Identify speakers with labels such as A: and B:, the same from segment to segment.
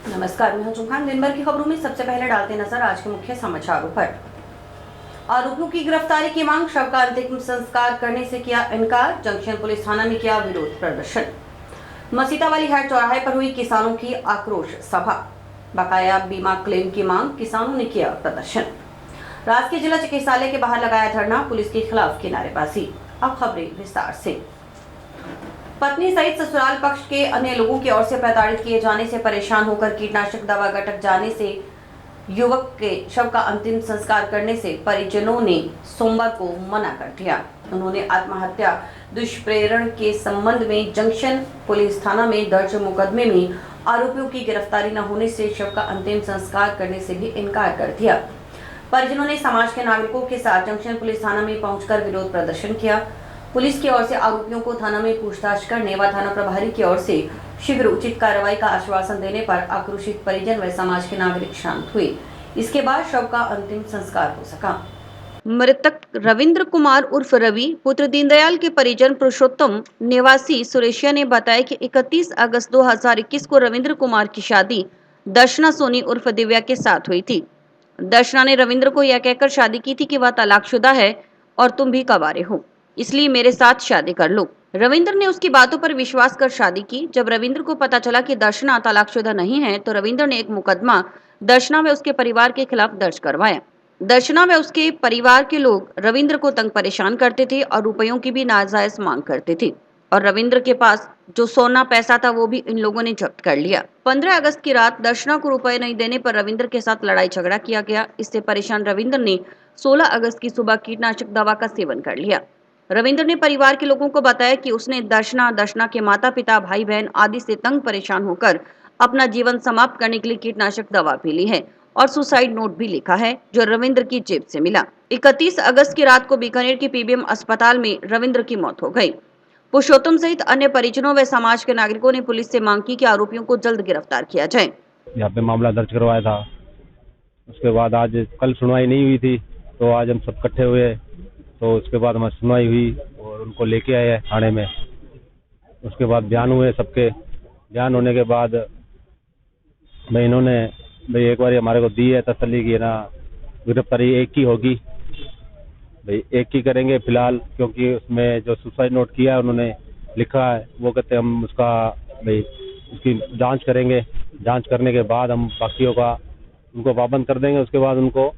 A: नमस्कार, मैं हूं चुहान। दिन भर की खबरों में सबसे पहले डालते नजर आज के मुख्य समाचारों पर। आरोपियों की गिरफ्तारी की मांग, शव का अंतिम संस्कार करने से किया इनकार, जंक्शन पुलिस थाना में किया विरोध प्रदर्शन। मसीतावाली हाट चौराहे पर हुई किसानों की आक्रोश सभा, बकाया बीमा क्लेम की मांग, किसानों ने किया प्रदर्शन। राजकीय जिला चिकित्सालय के बाहर लगाया धरना, पुलिस के खिलाफ की नारेबाजी। अब खबरें विस्तार से। पत्नी सहित ससुराल पक्ष के अन्य लोगों की ओर से प्रताड़ित किए जाने से परेशान होकर कीटनाशक दवा गटक जाने से युवक के शव का अंतिम संस्कार करने से परिजनों ने सोमवार को मना कर दिया। उन्होंने आत्महत्या दुष्प्रेरण के संबंध में जंक्शन पुलिस थाना में दर्ज मुकदमे में आरोपियों की गिरफ्तारी न होने से शव का अंतिम संस्कार करने से भी इनकार कर दिया। परिजनों ने समाज के नागरिकों के साथ जंक्शन पुलिस थाना में पहुंचकर विरोध प्रदर्शन किया। पुलिस की ओर से आरोपियों को थाना में पूछताछ करने व थाना प्रभारी की ओर से शीघ्र उचित कार्रवाई का आश्वासन देने पर आक्रोशित परिजन व समाज के नागरिक शांत हुए। इसके बाद शव का अंतिम संस्कार हो सका। मृतक रविंद्र कुमार उर्फ रवि पुत्र दीनदयाल के परिजन पुरुषोत्तम निवासी सुरेशिया ने बताया कि 31 अगस्त 2021 को रविंद्र कुमार की शादी दर्शना सोनी उर्फ दिव्या के साथ हुई थी। दर्शना ने रविंद्र को यह कहकर शादी की थी कि वह तलाकशुदा है और तुम भी कवारे हो, इसलिए मेरे साथ शादी कर लो। रविंद्र ने उसकी बातों पर विश्वास कर शादी की। जब रविंद्र को पता चला कि दर्शना तलाकशुदा नहीं है, तो रविंद्र ने एक मुकदमा दर्शना व उसके परिवार के खिलाफ दर्ज करवाया। दर्शना व उसके परिवार के लोग रविंद्र को तंग परेशान करते थे और रुपयों की भी नाजायज मांग करते थे और रविंद्र के पास जो सोना पैसा था वो भी इन लोगों ने जब्त कर लिया। 15 अगस्त की रात दर्शना को रुपए नहीं देने पर रविंद्र के साथ लड़ाई झगड़ा किया गया। इससे परेशान रविंद्र ने 16 अगस्त की सुबह कीटनाशक दवा का सेवन कर लिया। रविंद्र ने परिवार के लोगों को बताया कि उसने दर्शना के माता पिता भाई बहन आदि से तंग परेशान होकर अपना जीवन समाप्त करने के लिए कीटनाशक दवा पी ली है और सुसाइड नोट भी लिखा है, जो रविंद्र की जेब से मिला। 31 अगस्त की रात को बीकानेर के पीबीएम अस्पताल में रविंद्र की मौत हो गई। पुरुषोत्तम सहित अन्य परिजनों व समाज के नागरिकों ने पुलिस से मांग की कि आरोपियों को जल्द गिरफ्तार किया जाए।
B: यहाँ पे मामला दर्ज करवाया था। उसके बाद आज कल सुनवाई नहीं हुई थी, तो आज हम सब इकट्ठे हुए, तो उसके बाद हमारी सुनवाई हुई और उनको लेके आए थाने में। उसके बाद बयान हुए सबके। बयान होने के बाद भाई इन्होंने एक बार हमारे को दी है तसल्ली की ना गिरफ्तारी एक ही होगी, भाई एक ही करेंगे फिलहाल, क्योंकि उसमें जो सुसाइड नोट किया है उन्होंने लिखा है, वो कहते हम उसका भाई उसकी जांच करेंगे। जांच करने के बाद हम बाकियों का उनको पाबंद कर देंगे, उसके बाद उनको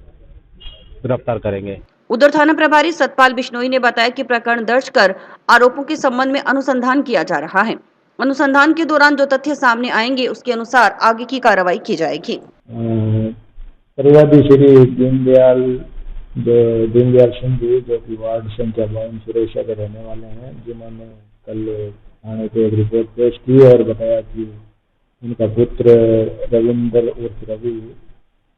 B: गिरफ्तार करेंगे।
A: उधर थाना प्रभारी सतपाल बिश्नोई ने बताया कि प्रकरण दर्ज कर आरोपों के संबंध में अनुसंधान किया जा रहा है। अनुसंधान के दौरान जो तथ्य सामने आएंगे उसके अनुसार आगे की कार्रवाई की जाएगी।
C: परिवादी श्री दीनदयाल सिंह जी, जो कि वार्ड संख्या 52 सुरेशिया के रहने वाले हैं, जिन्होंने कल थाने पे एक रिपोर्ट पेश की और बताया कि उनका पुत्र रविंद्र उर्फ रवि,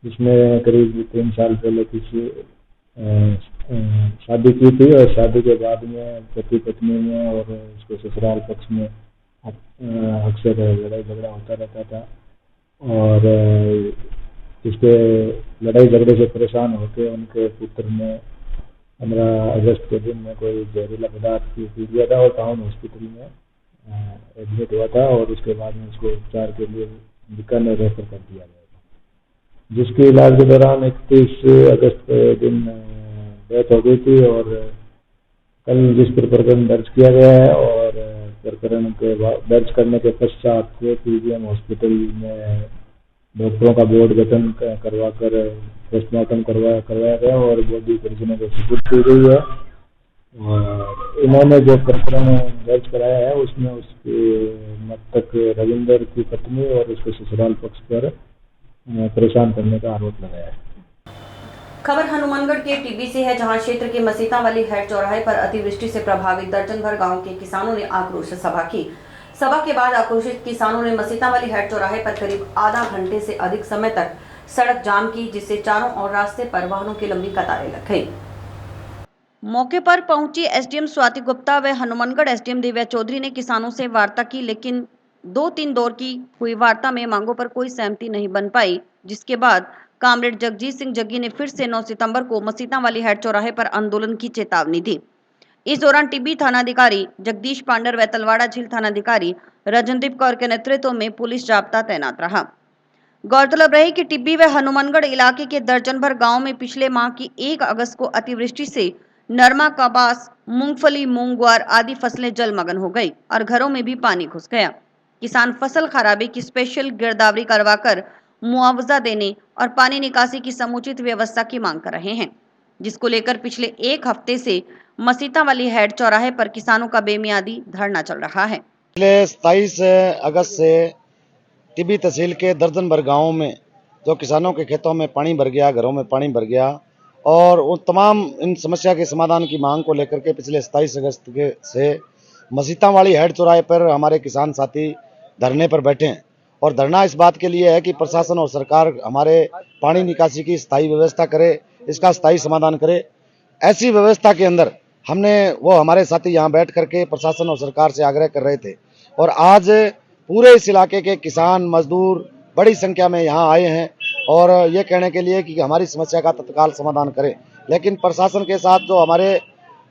C: जिसने करीब 3 साल पहले किसी शादी की थी और शादी के बाद में पति पत्नी में और उसके ससुराल पक्ष में अक्सर लड़ाई झगड़ा होता रहता था और इसके लड़ाई झगड़े से परेशान होकर उनके पुत्र ने 15 अगस्त के दिन में कोई जहरीला पदार्थ पी लिया था और टाउन हॉस्पिटल में एडमिट हुआ था और उसके बाद में उसको उपचार के लिए बीकानेर रेफर कर दिया गया था, जिसके इलाज के दौरान 31 अगस्त के दिन डेथ हो गई थी। और कल जिस पर प्रकरण दर्ज किया गया है और प्रकरण के दर्ज करने के पश्चात पीबीएम हॉस्पिटल में डॉक्टरों का बोर्ड गठन करवाकर पोस्टमार्टम करवाया गया और बॉडी परिजनों को सुपुर्द की गई है। और इन्होंने जो प्रकरण दर्ज कराया है उसमें उसके मृतक रविंद्र की पत्नी और उसके ससुराल पक्ष पर परेशान करने का आरोप लगाया है।
A: खबर हनुमानगढ़ के टीबी से है, जहां क्षेत्र के मसीतावाली हाट चौराहे पर अतिवृष्टि से प्रभावित दर्जन भर गांव के किसानों ने आक्रोश सभा की। सभा के बाद आक्रोशित किसानों ने मसीतावाली हाट चौराहे पर करीब आधा घंटे से अधिक समय तक सड़क जाम की, जिससे चारों ओर रास्ते पर वाहनों की लंबी कतारें लग गई। मौके पर पहुंची एसडीएम स्वाति गुप्ता व हनुमानगढ़ एसडीएम दिव्या चौधरी ने किसानों से वार्ता की, लेकिन 2-3 दौर की हुई वार्ता में मांगों पर कोई सहमति नहीं बन पाई, जिसके बाद कामरेड जगजीत सिंह जग्गी ने फिर से 9 सितंबर को मसीतावाली हाट चौराहे पर आंदोलन की चेतावनी दी। इस दौरान टिब्बी थानाधिकारी जगदीश पांडर व तलवाड़ा झील थानाधिकारी रजनदीप कौर के नेतृत्व में पुलिस जाब्ता तैनात रहा। गौरतलब रहे कि टिब्बी व हनुमानगढ़ इलाके के दर्जन भर गाँव में पिछले माह की 1 अगस्त को अतिवृष्टि से नरमा, कपास, मूंगफली, मूंग, ग्वार आदि फसलें जलमग्न हो गई और घरों में भी पानी घुस गया। किसान फसल खराबे की स्पेशल गिरदावरी करवाकर मुआवजा देने और पानी निकासी की समुचित व्यवस्था की मांग कर रहे हैं, जिसको लेकर पिछले 1 हफ्ते से मसीता वाली हेड चौराहे पर किसानों का बेमियादी धरना चल रहा है।
D: पिछले 27 अगस्त से टिब्बी तहसील के दर्जन भर गाँवों में जो किसानों के खेतों में पानी भर गया, घरों में पानी भर गया और उन तमाम इन समस्या के समाधान की मांग को लेकर के पिछले 27 अगस्त के से मसीता वाली हेड चौराहे पर हमारे किसान साथी धरने पर बैठे हैं। और धरना इस बात के लिए है कि प्रशासन और सरकार हमारे पानी निकासी की स्थायी व्यवस्था करे, इसका स्थायी समाधान करे। ऐसी व्यवस्था के अंदर वो हमारे साथी यहाँ बैठ करके प्रशासन और सरकार से आग्रह कर रहे थे और आज पूरे इस इलाके के किसान मजदूर बड़ी संख्या में यहाँ आए हैं और ये कहने के लिए कि हमारी समस्या का तत्काल समाधान करें। लेकिन प्रशासन के साथ जो हमारे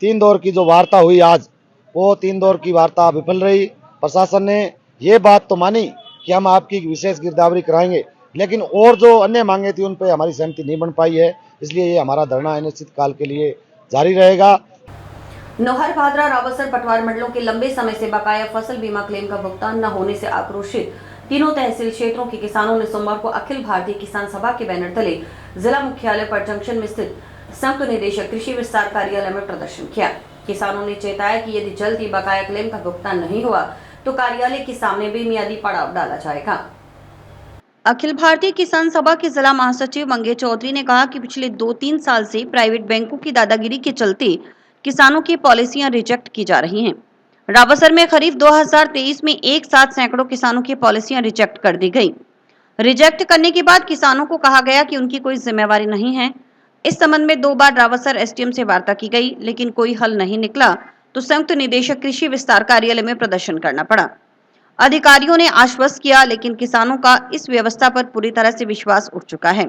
D: 3 दौर की जो वार्ता हुई आज, वो 3 दौर की वार्ता विफल रही। प्रशासन ने ये बात तो मानी कि हम आपकी विशेष गिरदावरी कराएंगे, लेकिन और जो अन्य मांगे थी उन पर हमारी सहमति नहीं बन पाई है। इसलिए ये हमारा धरना अनिश्चित काल के लिए जारी रहेगा।
A: नोहर, भादरा, रावसर, पटवार मंडलों के लंबे समय से बकाया फसल बीमा क्लेम का भुगतान न होने से आक्रोशित तीनों तहसील क्षेत्रों के किसानों ने सोमवार को अखिल भारतीय किसान सभा के बैनर तले जिला मुख्यालय पर जंक्शन में स्थित संयुक्त निदेशक कृषि विस्तार कार्यालय में प्रदर्शन किया। किसानों ने चेताया कि यदि जल्द ही बकाया क्लेम का भुगतान नहीं हुआ तो कार्यालय के सामने बेमियादी पड़ाव डाला जाएगा। अखिल भारतीय किसान सभा के जिला महासचिव मंगे चौधरी ने कहा कि पिछले 2-3 साल से प्राइवेट बैंकों की दादागिरी के चलते किसानों की पॉलिसियां रिजेक्ट की जा रही हैं। रावसर में खरीफ 2023 में एक साथ सैकड़ों किसानों की पॉलिसियां रिजेक्ट कर दी गई। रिजेक्ट करने के बाद किसानों को कहा गया कि उनकी कोई जिम्मेवारी नहीं है। इस संबंध में 2 बार रावसर एसडीएम से वार्ता की गई, लेकिन कोई हल नहीं निकला तो संयुक्त निदेशक कृषि विस्तार कार्यालय में प्रदर्शन करना पड़ा। अधिकारियों ने आश्वस्त किया, लेकिन किसानों का इस व्यवस्था पर पूरी तरह से विश्वास उठ चुका है।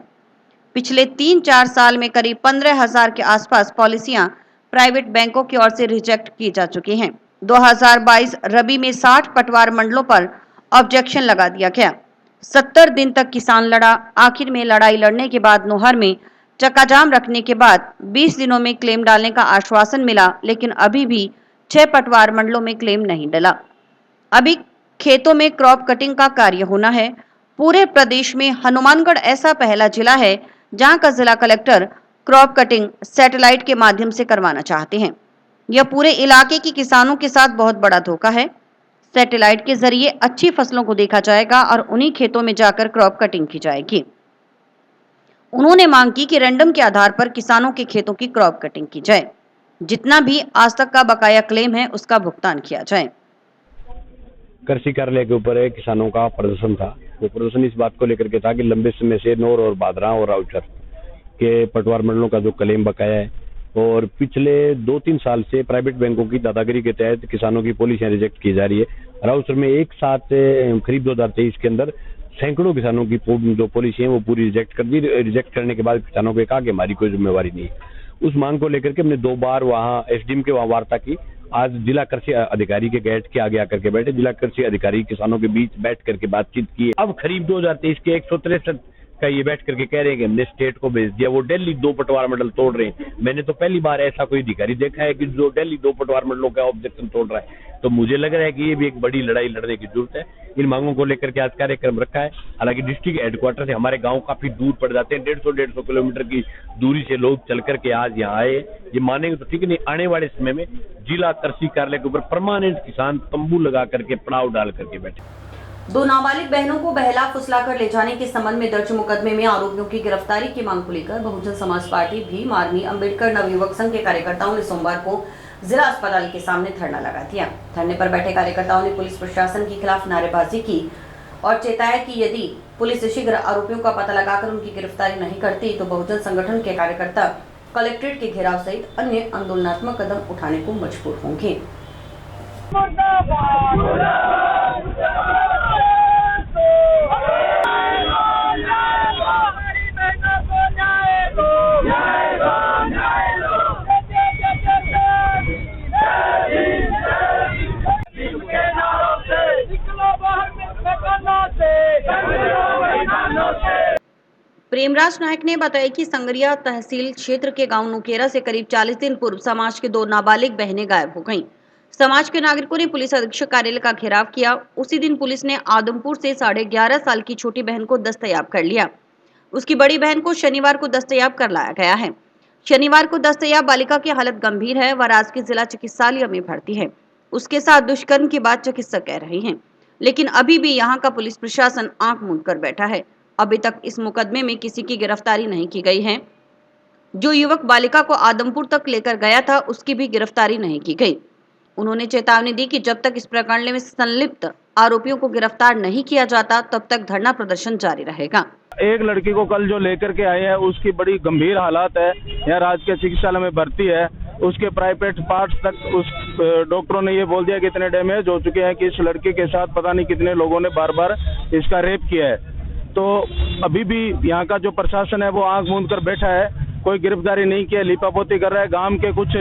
A: पिछले 3-4 साल में करीब 15,000 के आसपास पॉलिसियां प्राइवेट बैंकों की ओर से रिजेक्ट की जा चुकी हैं। 2022 रबी में 60 पटवार मंडलों पर ऑब्जेक्शन लगा दिया गया। 70 दिन तक किसान लड़ा। आखिर में लड़ाई लड़ने के बाद नोहर में चक्काजाम रखने के बाद 20 दिनों में क्लेम डालने का आश्वासन मिला, लेकिन अभी भी 6 पटवार मंडलों में क्लेम नहीं डला। अभी खेतों में क्रॉप कटिंग का कार्य होना है। पूरे प्रदेश में हनुमानगढ़ ऐसा पहला जिला है जहां का जिला कलेक्टर क्रॉप कटिंग सैटेलाइट के माध्यम से करवाना चाहते हैं। यह पूरे इलाके के किसानों के साथ बहुत बड़ा धोखा है। सैटेलाइट के जरिए अच्छी फसलों को देखा जाएगा और उन्हीं खेतों में जाकर क्रॉप कटिंग की जाएगी। उन्होंने मांग की कि रैंडम के आधार पर किसानों के खेतों की क्रॉप कटिंग की जाए। जितना भी आज तक का बकाया क्लेम है उसका भुगतान किया जाए।
B: कृषि कार्यालय के ऊपर किसानों का प्रदर्शन था। वो प्रदर्शन इस बात को लेकर के था कि लंबे समय से नोर और भादरा और रावसर के पटवार मंडलों का जो क्लेम बकाया है और पिछले 2-3 साल से प्राइवेट बैंकों की दादागिरी के तहत किसानों की पॉलिसियां रिजेक्ट की जा रही है। रावसर में एक साथ खरीफ 2023 के अंदर सैकड़ों किसानों की जो पॉलिसी है वो पूरी रिजेक्ट कर दी। रिजेक्ट करने के बाद किसानों को कहा कि हमारी कोई जिम्मेवारी नहीं है। उस मांग को लेकर के हमने 2 बार वहाँ एसडीएम के वहाँ वार्ता की। आज जिला कृषि अधिकारी के गेट के आगे आकर के बैठे। जिला कृषि अधिकारी किसानों के बीच बैठ करके बातचीत की। अब खरीफ 2023 के 163 का ये बैठ करके कह रहे हैं कि हमने स्टेट को भेज दिया। वो दिल्ली 2 पटवार मंडल तोड़ रहे हैं। मैंने तो पहली बार ऐसा कोई अधिकारी देखा है कि जो दिल्ली 2 पटवार मंडलों का ऑब्जेक्शन तोड़ रहा है। तो मुझे लग रहा है कि ये भी एक बड़ी लड़ाई लड़ने की जरूरत है। इन मांगों को लेकर के आज कार्यक्रम रखा है। हालांकि डिस्ट्रिक्ट हेडक्वार्टर से हमारे गाँव काफी दूर पड़ जाते हैं। 150 किलोमीटर की दूरी से लोग चल करके आज यहाँ आए। ये मानेंगे तो ठीक नहीं। आने वाले समय में जिला कृषि कार्यालय के ऊपर परमानेंट किसान तंबू लगा करके पड़ाव डाल करके बैठे।
A: 2 नाबालिग बहनों को बहला फुसलाकर ले जाने के संबंध में दर्ज मुकदमे में आरोपियों की गिरफ्तारी की मांग को लेकर बहुजन समाज पार्टी भीम आर्मी अंबेडकर नवयुवक संघ के कार्यकर्ताओं ने सोमवार को जिला अस्पताल के सामने धरना लगा दिया। धरने पर बैठे कार्यकर्ताओं ने पुलिस प्रशासन के खिलाफ नारेबाजी की और चेताया कि यदि पुलिस शीघ्र आरोपियों का पता लगाकर उनकी गिरफ्तारी नहीं करती तो बहुजन संगठन के कार्यकर्ता कलेक्ट्रेट के घेराव सहित अन्य आंदोलनात्मक कदम उठाने को मजबूर होंगे। प्रेमराज नायक ने बताया कि संगरिया तहसील क्षेत्र के गांव नुकेरा से करीब 40 दिन पूर्व समाज के 2 नाबालिग बहनें गायब हो गईं। समाज के नागरिकों ने पुलिस अधीक्षक कार्यालय का घेराव किया। उसी दिन पुलिस ने आदमपुर से 11.5 साल की छोटी बहन को दस्तयाब कर लिया। उसकी बड़ी बहन को शनिवार को दस्तयाब कर लाया गया है। शनिवार को दस्तयाब बालिका की हालत गंभीर है। वह राजकीय जिला चिकित्सालय में भर्ती है। उसके साथ दुष्कर्म की बात चिकित्सक कह रहे हैं, लेकिन अभी भी यहाँ का पुलिस प्रशासन आंख मूंद कर बैठा है। अभी तक इस मुकदमे में किसी की गिरफ्तारी नहीं की गई है। जो युवक बालिका को आदमपुर तक लेकर गया था, उसकी भी गिरफ्तारी नहीं की गई। उन्होंने चेतावनी दी कि जब तक इस प्रकरण में संलिप्त आरोपियों को गिरफ्तार नहीं किया जाता, तब तक धरना प्रदर्शन जारी रहेगा।
E: एक लड़की को कल जो लेकर के आए हैं, उसकी बड़ी गंभीर हालात है, यहाँ राजकीय चिकित्सालय में भर्ती है। उसके प्राइवेट पार्ट्स तक उस डॉक्टरों ने ये बोल दिया कि इतने डैमेज हो चुके हैं कि इस लड़के के साथ पता नहीं कितने लोगों ने बार बार इसका रेप किया है। तो अभी भी यहाँ का जो प्रशासन है वो आंख मूंद कर बैठा है, कोई गिरफ्तारी नहीं किया, लीपापोती कर रहा है। गांव के कुछ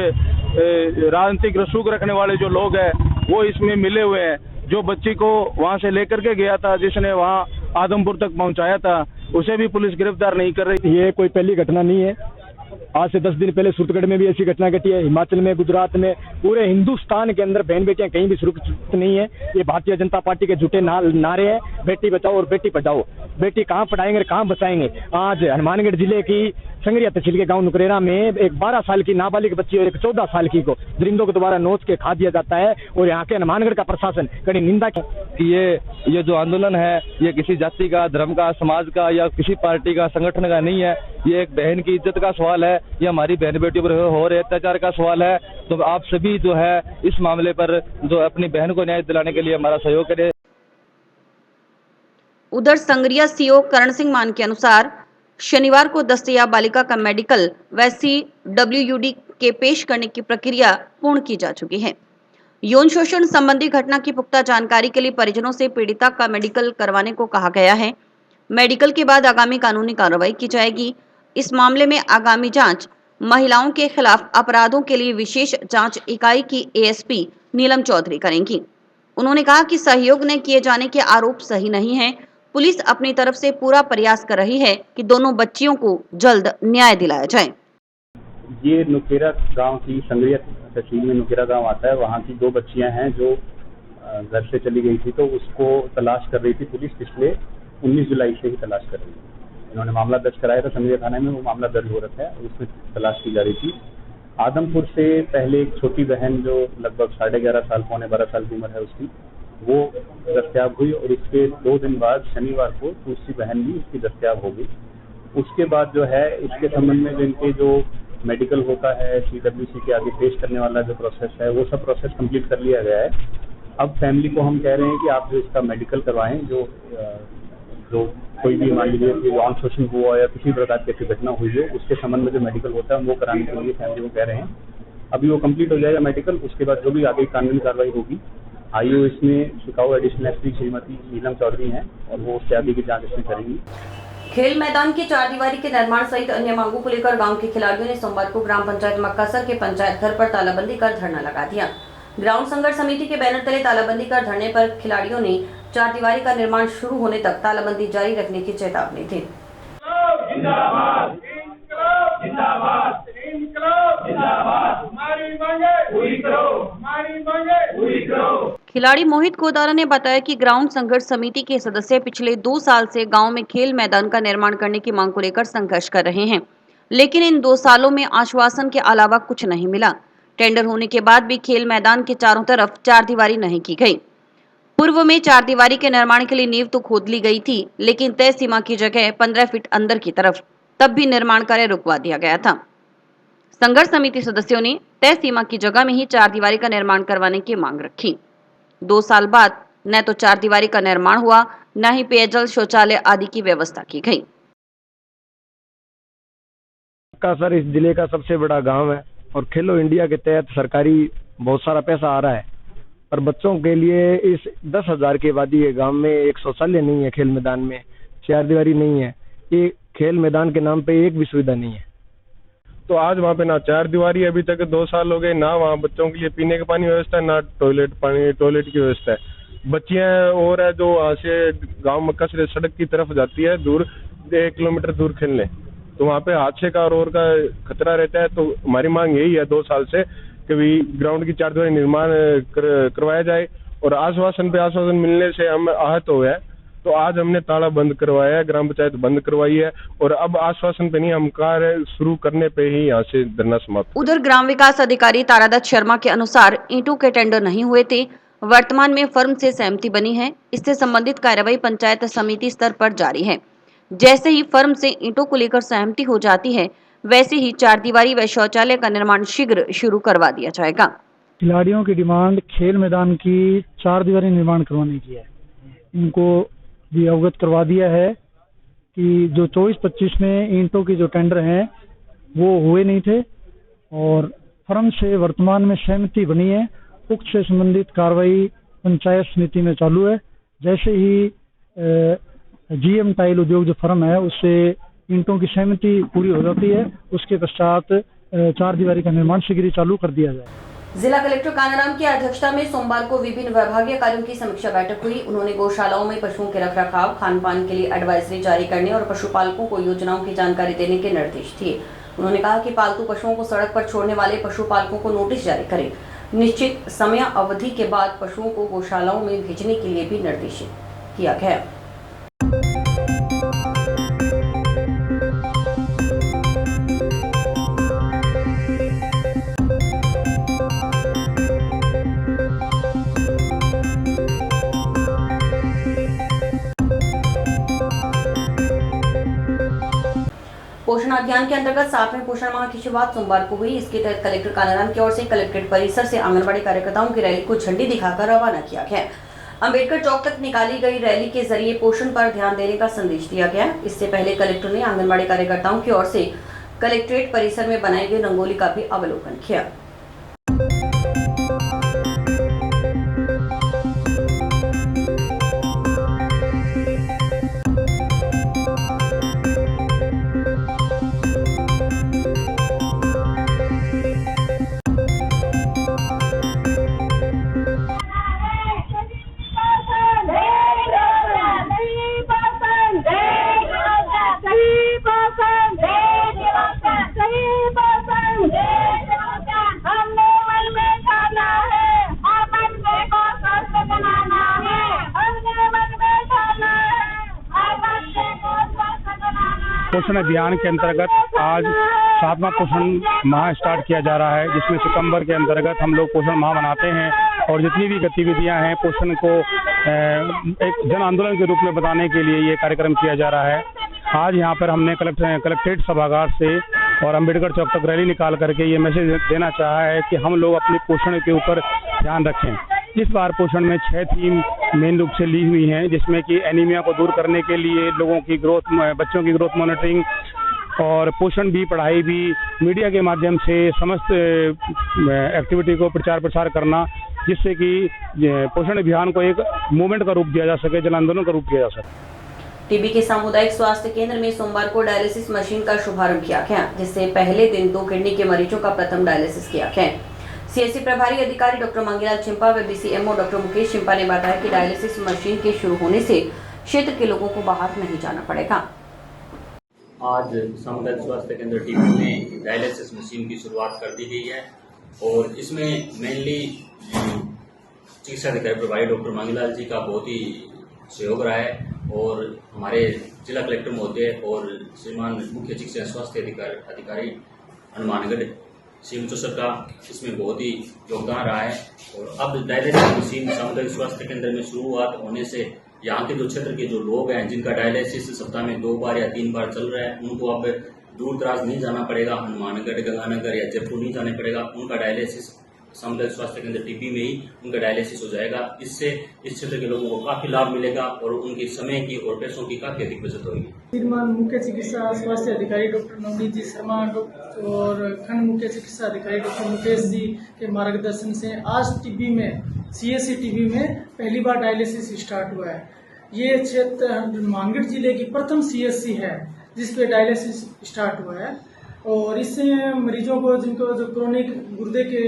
E: राजनीतिक रसूख रखने वाले जो लोग हैं वो इसमें मिले हुए हैं। जो बच्ची को वहां से लेकर के गया था, जिसने वहां आदमपुर तक पहुंचाया था, उसे भी पुलिस गिरफ्तार नहीं कर रही।
F: ये कोई पहली घटना नहीं है। आज से 10 दिन पहले सूरतगढ़ में भी ऐसी घटना घटी है, हिमाचल में, गुजरात में, पूरे हिंदुस्तान के अंदर बहन बेटियां कहीं भी सुरक्षित नहीं है। ये भारतीय जनता पार्टी के झूठे नारे हैं, बेटी बचाओ और बेटी पढ़ाओ। बेटी कहाँ पढ़ाएंगे और कहाँ बचाएंगे। आज हनुमानगढ़ जिले की संगरिया तहसील के गांव नुकरेरा में एक 12 साल की नाबालिग बच्ची और एक 14 साल की को दरिंदों के द्वारा नोच के खा दिया जाता है। और यहाँ के हनुमानगढ़ का प्रशासन कड़ी निंदा
G: कि ये जो आंदोलन है ये किसी जाति का, धर्म का, समाज का या किसी पार्टी का, संगठन का नहीं है। ये एक बहन की इज्जत का सवाल है, ये हमारी बहन बेटियों पर हो रहे अत्याचार का सवाल है। तो आप सभी जो है इस मामले पर जो अपनी बहन को न्याय दिलाने के लिए हमारा सहयोग करें।
A: उधर संगरिया सीओ करण सिंह मान के अनुसार शनिवार को दस्तयाब बालिका का मेडिकल व CWD के पेश करने की प्रक्रिया पूर्ण की जा चुकी है। यौन शोषण संबंधी घटना की पुख्ता जानकारी के लिए परिजनों से पीड़िता का मेडिकल करवाने को कहा गया है। मेडिकल के बाद आगामी कानूनी कार्रवाई की जाएगी। इस मामले में आगामी जांच महिलाओं के खिलाफ अपराधों के लिए विशेष जांच इकाई की ASP नीलम चौधरी करेंगी। उन्होंने कहा कि सहयोग न किए जाने के आरोप सही नहीं है। पुलिस अपनी तरफ से पूरा प्रयास कर रही है कि दोनों बच्चियों को जल्द न्याय दिलाया जाए।
H: ये नुकेरा गांव की, संगरिया तहसील में नुकेरा गांव आता है, वहाँ की 2 बच्चियां हैं जो घर से चली गई थी। तो उसको तलाश कर रही थी पुलिस, पिछले 19 जुलाई से ही तलाश कर रही थी। इन्होंने मामला दर्ज कराया था संगरिया थाने में, वो मामला दर्ज हो रखा है, उसमें तलाश की जा रही थी। आदमपुर से पहले एक छोटी बहन जो लगभग 11.5 साल, पौने 12 साल की उम्र है उसकी, वो दस्तयाब हुई और इसके 2 दिन बाद शनिवार को दूसरी बहन भी उसकी दस्तयाब हो गई। उसके बाद जो है इसके संबंध में जो इनके जो मेडिकल होता है, CWC के आगे पेश करने वाला जो प्रोसेस है, वो सब प्रोसेस कंप्लीट कर लिया गया है। अब फैमिली को हम कह रहे हैं कि आप जो इसका मेडिकल करवाएं, जो कोई भी मान लीजिए कि यौन शोषण हुआ या किसी प्रकार की ऐसी घटना हुई हो, उसके संबंध में जो मेडिकल होता है वो कराने के लिए फैमिली को कह रहे हैं। अभी वो कंप्लीट हो जाएगा मेडिकल, उसके बाद जो भी आगे कानूनी कार्रवाई होगी, आईओ इसमें Chicago additional SP Shrimati Neelam Chaudhary हैं और वो उससे आगे की जांच इसमें करेंगी।
A: खेल मैदान की 4 दीवारी के निर्माण सहित अन्य मांगों को लेकर गांव के खिलाड़ियों ने सोमवार को ग्राम पंचायत मक्कासर के पंचायत घर पर तालाबंदी कर धरना लगा दिया। ग्राउंड संघर्ष समिति के बैनर तले तालाबंदी कर धरने पर खिलाड़ियों ने 4 दीवारी का निर्माण शुरू होने तक तालाबंदी जारी रखने की चेतावनी दी। खिलाड़ी मोहित कोदारा ने बताया कि ग्राउंड संघर्ष समिति के सदस्य पिछले 2 साल से गांव में खेल मैदान का निर्माण करने की मांग को लेकर संघर्ष कर रहे हैं, लेकिन इन 2 सालों में आश्वासन के अलावा कुछ नहीं मिला। टेंडर होने के बाद भी खेल मैदान के चारों तरफ 4 दीवारी नहीं की गई। पूर्व में 4 दीवारी के निर्माण के लिए नींव तो खोद ली गई थी, लेकिन तय सीमा की जगह 15 फीट अंदर की तरफ, तब भी निर्माण कार्य रुकवा दिया गया था। संघर्ष समिति सदस्यों ने तय सीमा की जगह में ही 4 दीवारी का निर्माण करवाने की मांग रखी। 2 साल बाद न तो 4 दीवारी का निर्माण हुआ, न ही पेयजल, शौचालय आदि की व्यवस्था की गई।
F: सर इस जिले का सबसे बड़ा गांव है और खेलो इंडिया के तहत सरकारी बहुत सारा पैसा आ रहा है, पर बच्चों के लिए इस 10,000 की आबादी के गांव में एक शौचालय नहीं है, खेल मैदान में 4 दीवारी नहीं है, ये खेल मैदान के नाम पे एक भी सुविधा नहीं है।
E: तो आज वहाँ पे ना 4 दीवारी, अभी तक 2 साल हो गए, ना वहाँ बच्चों के लिए पीने का पानी व्यवस्था है, ना टॉयलेट की व्यवस्था है। बच्चियां और है जो वहाँ से गांव में कसरे सड़क की तरफ जाती है दूर, 1 किलोमीटर दूर खेलने, तो वहाँ पे हादसे का और का खतरा रहता है। तो हमारी मांग यही है 2 साल से कि भी ग्राउंड की चारदीवारी निर्माण करवाया जाए, और आश्वासन पे आश्वासन मिलने से हम आहत हो गए। तो आज हमने ताला बंद करवाया है, ग्राम पंचायत बंद करवाई है, और अब आश्वासन पे नहीं, हम कार्य शुरू करने पे ही यहाँ से धरना समाप्त।
A: उधर ग्राम विकास अधिकारी तारादत्त शर्मा के अनुसार ईंटों के टेंडर नहीं हुए थे, वर्तमान में फर्म से सहमति बनी है। इससे संबंधित कार्रवाई पंचायत समिति स्तर पर जारी है। जैसे ही फर्म से ईंटों को लेकर सहमति हो जाती है, वैसे ही चारदीवारी व शौचालय का निर्माण शीघ्र शुरू करवा दिया जाएगा।
F: खिलाड़ियों की डिमांड खेल मैदान की चारदीवारी निर्माण करवाने की है। इनको भी अवगत करवा दिया है कि जो 24-25 में ईंटों की जो टेंडर हैं वो हुए नहीं थे, और फर्म से वर्तमान में सहमति बनी है। उक्त से संबंधित कार्रवाई पंचायत समिति में चालू है। जैसे ही जीएम टाइल उद्योग जो फर्म है उससे ईंटों की सहमति पूरी हो जाती है, उसके पश्चात चारदीवारी का निर्माण शीघ्र चालू कर दिया जाए।
A: जिला कलेक्टर कानाराम की अध्यक्षता में सोमवार को विभिन्न विभागीय कार्यों की समीक्षा बैठक हुई। उन्होंने गौशालाओं में पशुओं के रखरखाव, खान पान के लिए एडवाइजरी जारी करने और पशुपालकों को योजनाओं की जानकारी देने के निर्देश दिए। उन्होंने कहा कि पालतू पशुओं को सड़क पर छोड़ने वाले पशुपालकों को नोटिस जारी करें। निश्चित समय अवधि के बाद पशुओं को गौशालाओं में भेजने के लिए भी निर्देशित किया गया। पोषण अभियान के अंतर्गत 7वें पोषण माह की शुरुआत सोमवार को हुई। इसके तहत कलेक्टर कानाराम की ओर से कलेक्ट्रेट परिसर से आंगनबाड़ी कार्यकर्ताओं की रैली को झंडी दिखाकर रवाना किया गया। अंबेडकर चौक तक निकाली गई रैली के जरिए पोषण पर ध्यान देने का संदेश दिया गया। इससे पहले कलेक्टर ने आंगनबाड़ी कार्यकर्ताओं की ओर से कलेक्ट्रेट परिसर में बनाई गई रंगोली का भी अवलोकन किया।
I: पोषण अभियान के अंतर्गत आज 7वां पोषण माह स्टार्ट किया जा रहा है, जिसमें सितंबर के अंतर्गत हम लोग पोषण माह मनाते हैं और जितनी भी गतिविधियां हैं पोषण को एक जन आंदोलन के रूप में बताने के लिए ये कार्यक्रम किया जा रहा है। आज यहाँ पर हमने कलेक्ट्रेट सभागार से और अंबेडकर चौक तक रैली निकाल करके ये मैसेज देना चाहा है कि हम लोग अपने पोषण के ऊपर ध्यान रखें। इस बार पोषण में 6 थीम मेन रूप से ली हुई हैं, जिसमें कि एनीमिया को दूर करने के लिए लोगों की ग्रोथ, बच्चों की ग्रोथ मॉनिटरिंग और पोषण भी, पढ़ाई भी, मीडिया के माध्यम से समस्त एक्टिविटी को प्रचार प्रसार करना, जिससे कि पोषण अभियान को एक मूवमेंट का रूप दिया जा सके, जन आंदोलन का रूप दिया जा सके।
A: टीबी के सामुदायिक स्वास्थ्य केंद्र में सोमवार को डायलिसिस मशीन का शुभारंभ किया गया, जिससे पहले दिन 2 किडनी के मरीजों का प्रथम डायलिसिस किया गया। सीएससी प्रभारी अधिकारी डॉक्टर मंगीलाल चिंपा व बीसीएमओ डॉक्टर मुकेश चिंपा ने बताया कि डायलिसिस मशीन के शुरू होने से क्षेत्र के लोगों को बाहर नहीं जाना पड़ेगा।
J: आज सामुदायिक स्वास्थ्य केंद्र टीबी में डायलिसिस मशीन की शुरुआत कर दी गई है और इसमें मेनली चिकित्सा अधिकारी प्रभारी डॉक्टर मंगीलाल जी का बहुत ही सहयोग रहा है और हमारे जिला कलेक्टर महोदय और श्रीमान मुख्य चिकित्सा स्वास्थ्य अधिकारी हनुमानगढ़ सीएमओ सर का इसमें बहुत ही योगदान रहा है। और अब डायलिसिस मशीन सामुदायिक स्वास्थ्य केंद्र में शुरुआत होने से यहाँ के जो क्षेत्र के जो लोग हैं जिनका डायलिसिस सप्ताह में 2 बार या 3 बार चल रहा है, उनको अब दूर दराज नहीं जाना पड़ेगा, हनुमानगढ़, गंगानगर या जयपुर नहीं जाने पड़ेगा। उनका डायलिसिस सामुदायिक स्वास्थ्य केंद्र टीबी में ही उनका डायलिसिस हो जाएगा। इससे इस क्षेत्र के लोगों को काफी लाभ मिलेगा और उनके समय की और पैसों की काफी अधिक बचत होगी।
K: श्रीमान मुख्य चिकित्सा स्वास्थ्य अधिकारी डॉक्टर नवनीत जी शर्मा और खंड मुख्य चिकित्सा अधिकारी डॉक्टर मुकेश जी के मार्गदर्शन से आज टीबी में सीएससी टीबी में पहली बार डायलिसिस स्टार्ट हुआ है। ये क्षेत्र हनुमानगढ़ जिले की प्रथम सीएससी है जिसपे डायलिसिस स्टार्ट हुआ है और इससे मरीजों को जिनको जो क्रोनिक गुर्दे के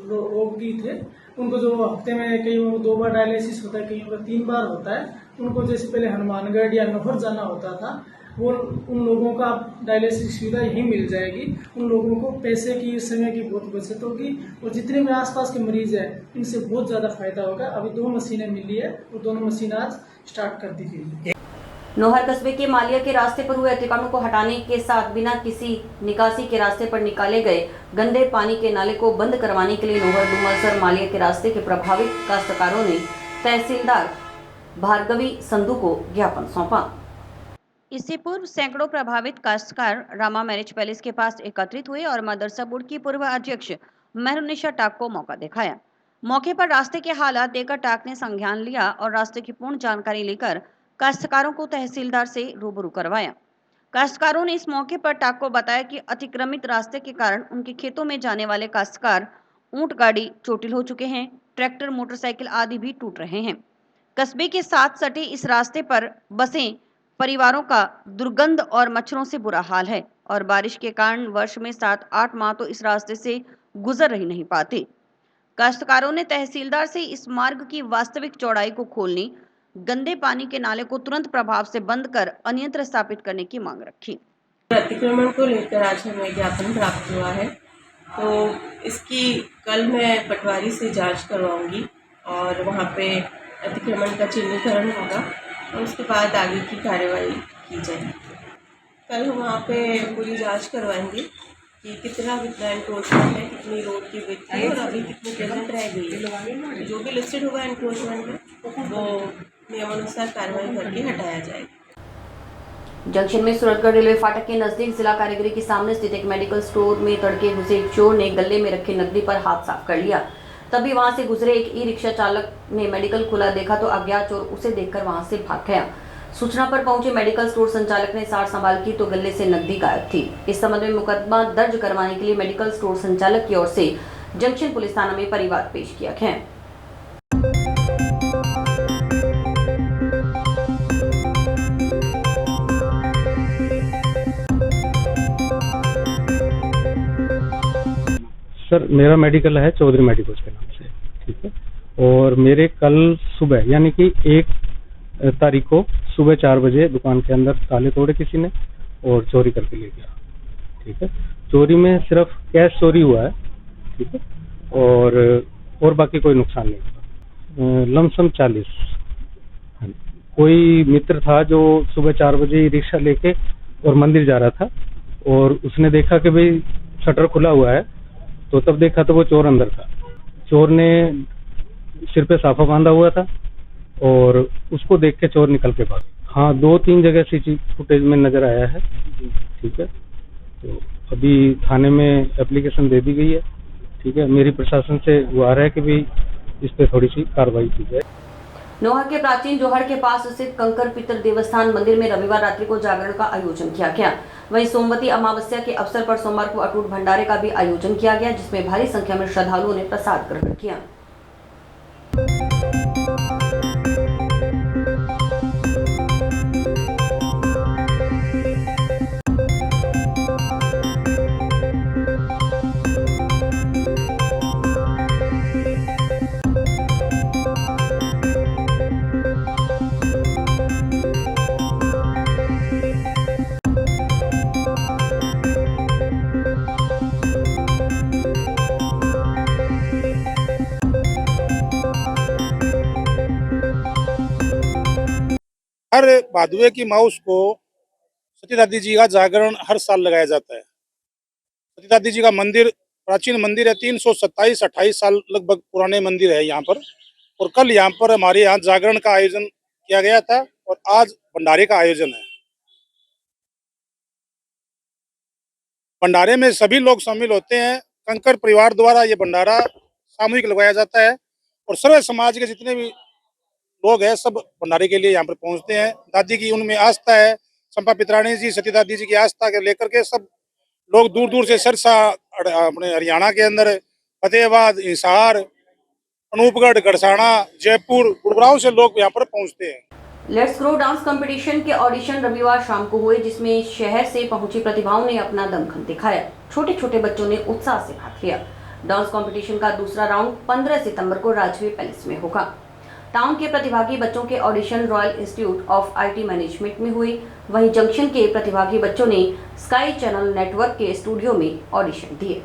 K: रोगी थे उनको जो हफ्ते में कईयों को 2 बार डायलिसिस होता है, कईयों का 3 बार होता है, उनको जैसे पहले हनुमानगढ़ या नौहर जाना होता था, वो उन लोगों का डायलिसिस सुविधा यहीं मिल जाएगी। उन लोगों को पैसे की, समय की बहुत बचत होगी और जितने भी आसपास के मरीज हैं इनसे बहुत ज़्यादा फायदा होगा। अभी 2 मशीनें मिली है और दोनों मशीन आज स्टार्ट कर दी गई है।
A: नौहर कस्बे के मालिया के रास्ते पर हुए अतिक्रमण को हटाने के साथ बिना किसी निकासी के रास्ते पर निकाले गए गंदे पानी के नाले को बंद करवाने के लिए नौहर डुमरसर मालिया के रास्ते के प्रभावित काश्तकारों ने तहसीलदार भार्गवी संधू को ज्ञापन सौंपा। इससे पूर्व सैकड़ों प्रभावित काश्तकार रामा मैरिज पैलेस के पास एकत्रित हुए और मदरसा बोर्ड की पूर्व अध्यक्ष मेहरुन्निसा टाक को मौका दिखाया। मौके पर रास्ते के हालात देखकर टाक ने संज्ञान लिया और रास्ते की पूर्ण जानकारी लेकर काश्तकारों को तहसीलदार से रूबरू करवाया। काश्तकारों ने इस मौके पर टाक को बताया कि अतिक्रमित रास्ते के कारण उनके खेतों में जाने वाले काश्तकार ऊंट गाड़ी चोटिल हो चुके हैं, ट्रैक्टर मोटरसाइकिल आदि भी टूट रहे हैं। कस्बे के साथ सटे इस रास्ते पर बसें परिवारों का दुर्गंध और मच्छरों से बुरा हाल है और बारिश के कारण वर्ष में 7-8 माह तो इस रास्ते से गुजर ही नहीं पाते। काश्तकारों ने तहसीलदार से इस मार्ग की वास्तविक चौड़ाई को खोलने, गंदे पानी के नाले को तुरंत प्रभाव से बंद कर अनियंत्रण स्थापित करने की मांग रखी।
L: अतिक्रमण को लेकर आज हमें ज्ञापन प्राप्त हुआ है, तो इसकी कल मैं पटवारी से जांच करवाऊंगी और वहां पे अतिक्रमण का चिन्हीकरण होगा और उसके बाद आगे की कार्यवाही की जाएगी। कल हम वहाँ पे पूरी जांच करवाएंगे कि कितना एंक्रोचमेंट है, कितनी रोड की विड्थ है और अभी कितनी प्रेजेंट रह गई है। जो भी लिस्टेड होगा एंक्रोचमेंट में वो नियमानुसार कार्रवाई करके हटाया जाएगा।
A: जंक्शन में सूरतगढ़ रेलवे फाटक के नजदीक जिला कारीगरी के सामने स्थित एक मेडिकल स्टोर में तड़के घुसे एक चोर ने गले में रखे नकदी पर हाथ साफ कर लिया। तभी वहां से गुजरे एक ई रिक्शा चालक ने मेडिकल खुला देखा तो अज्ञात चोर उसे देखकर वहां से भाग गया। सूचना पर पहुंचे मेडिकल स्टोर संचालक ने सार संभाल की तो गले से नकदी गायब थी। इस संबंध में मुकदमा दर्ज करवाने के लिए मेडिकल स्टोर संचालक की ओर से जंक्शन पुलिस थाना में परिवाद पेश किया गया।
I: सर मेरा मेडिकल है चौधरी मेडिकल के नाम से, ठीक है। और मेरे कल सुबह यानी कि 1 तारीख को सुबह 4 बजे दुकान के अंदर ताले तोड़े किसी ने और चोरी करके ले गया, ठीक है। चोरी में सिर्फ कैश चोरी हुआ है, ठीक है, और बाकी कोई नुकसान नहीं हुआ। लमसम 40। कोई मित्र था जो सुबह 4 बजे रिक्शा लेके और मंदिर जा रहा था और उसने देखा कि भाई शटर खुला हुआ है, तो तब देखा तो वो चोर अंदर था। चोर ने सिर पे साफा बांधा हुआ था और उसको देख के चोर निकल के भाग। हाँ, 2-3 जगह सीसी फुटेज में नजर आया है, ठीक है। तो अभी थाने में एप्लीकेशन दे दी गई है, ठीक है। मेरी प्रशासन से वो आ रहा है कि भाई इस पे थोड़ी सी कार्रवाई की जाए।
A: नौहर के प्राचीन जोहड़ के पास स्थित कंकर पितर देवस्थान मंदिर में रविवार रात्रि को जागरण का आयोजन किया गया। वहीं सोमवती अमावस्या के अवसर पर सोमवार को अटूट भंडारे का भी आयोजन किया गया, जिसमें भारी संख्या में श्रद्धालुओं ने प्रसाद ग्रहण किया।
M: हर भादवे की माउस को सती दादी जी का जागरण हर साल लगाया जाता है। सती दादी जी का मंदिर प्राचीन मंदिर है, 327-28 साल लगभग पुराने मंदिर है यहाँ पर। और कल यहाँ पर हमारे यहाँ जागरण का आयोजन किया गया था और आज भंडारे का आयोजन है। भंडारे में सभी लोग शामिल होते हैं। कंकर परिवार द्वारा ये भंडारा सामूहिक लगाया जाता है और सर्व समाज के जितने भी लोग हैं सब भंडारे के लिए यहाँ पर पहुँचते हैं। दादी की उनमें आस्था है। संपा पित्राणी जी, सती दादी जी की आस्था के लेकर के सब लोग दूर दूर से सरसा, अपने हरियाणा के अंदर फतेहाबाद, हिसार, अनूपगढ़, गड़साना, जयपुर, गुड़गांव से लोग यहाँ पर पहुँचते हैं।
A: लेट्स ग्रो डांस कंपटीशन के ऑडिशन रविवार शाम को हुए, जिसमें शहर से पहुंची प्रतिभाओं ने अपना दमखम दिखाया। छोटे छोटे बच्चों ने उत्साह से भाग लिया। डांस कंपटीशन का दूसरा राउंड 15 सितंबर को राजवीर पैलेस में होगा। टाउन के प्रतिभागी बच्चों के audition royal institute of IT management में हुए। वहीं जंक्शन के प्रतिभागी बच्चों ने स्काई चैनल नेटवर्क के स्टूडियो में ऑडिशन दिए।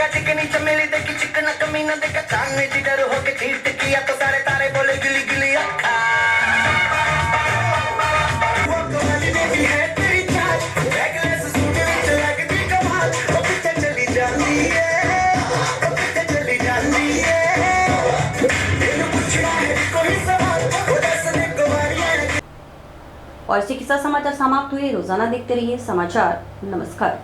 N: चिकनी चमेली देखी चिकना कमीना देखा चांदनी जिगर होके चीट किया तो सारे तारे बोले गिली गिली अक्खा वो कमाली बेबी है तेरी चाल बैगलेस सूट विच लगदी कमाल वो पीछे चली जाती है वो पीछे चली जाती है दिल पूछना है कोई सवाल वो दसने को वारियां।
A: और इसी के साथ समाचार समाप्त हुए। रोजाना देखते रहिए समाचार। नमस्कार।